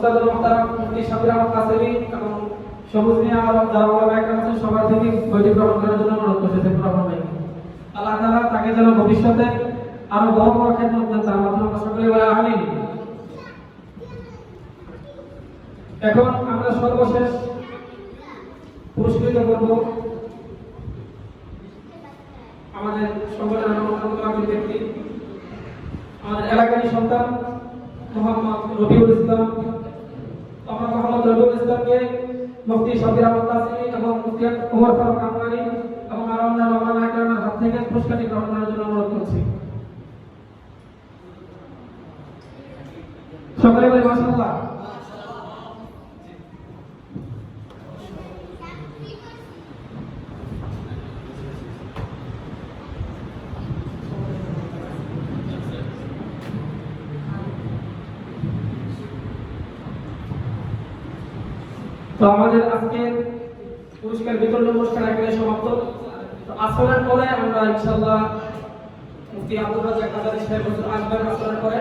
উস্তাদুল মুহতারাম মুফতি শাবির আহমদ কাসেমি এবং সবুজ মিয়া আর যারা ওলামা একরাম আছেন সবার থেকে বইটি গ্রহণ করার জন্য অনুরোধ করতেছেন প্রধান ভাই। আল্লাহ তাআলা তাকে যেন ভবিষ্যতে আরো বড় বড় খেদমত দেন, তার মাধ্যমে আমরা সকলে বলে আমিন। এখন আমরা সর্বশেষ পুরস্কৃত করব আমাদের সংগঠনের অন্যতম ব্যক্তি, আমাদের এলাকারই সন্তান মোহাম্মদ রবিউল ইসলাম। আমরা মোহাম্মদ রবিউল ইসলামকে মুফতি শাবির আহমদ কাসেমি এবং মুফতি ওমর ফারুক আমরানি এবং আরো অন্যান্য ওলামা একরামের হাত থেকে পুরস্কারটি গ্রহণ করার জন্য অনুরোধ করছি। সকলে বলি মাশাআল্লাহ। তো আমাদের আজকের পুরস্কার বিতরণ অনুষ্ঠান এখানে সমাপ্ত। তো আসরের পরে আমরা ইনশাআল্লাহ মুফতি আব্দুর রাজ্জাক কাদারি সাহেব হুজুর আসবেন। আসরের পরে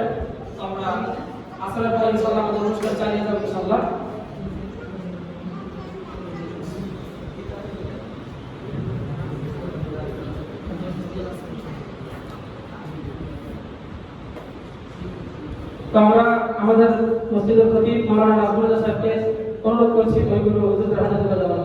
আমরা আসরের পরে ইনশাআল্লাহ আমাদের অনুষ্ঠান চালিয়ে যাব ইনশাআল্লাহ। তো আমরা আমাদের মসজিদের খতিব মাওলানা আব্দুর রাজ্জাক সাহেবকে অনুরোধ করছি ওইগুলো হুজুরদের হাতে তুলে দেওয়ার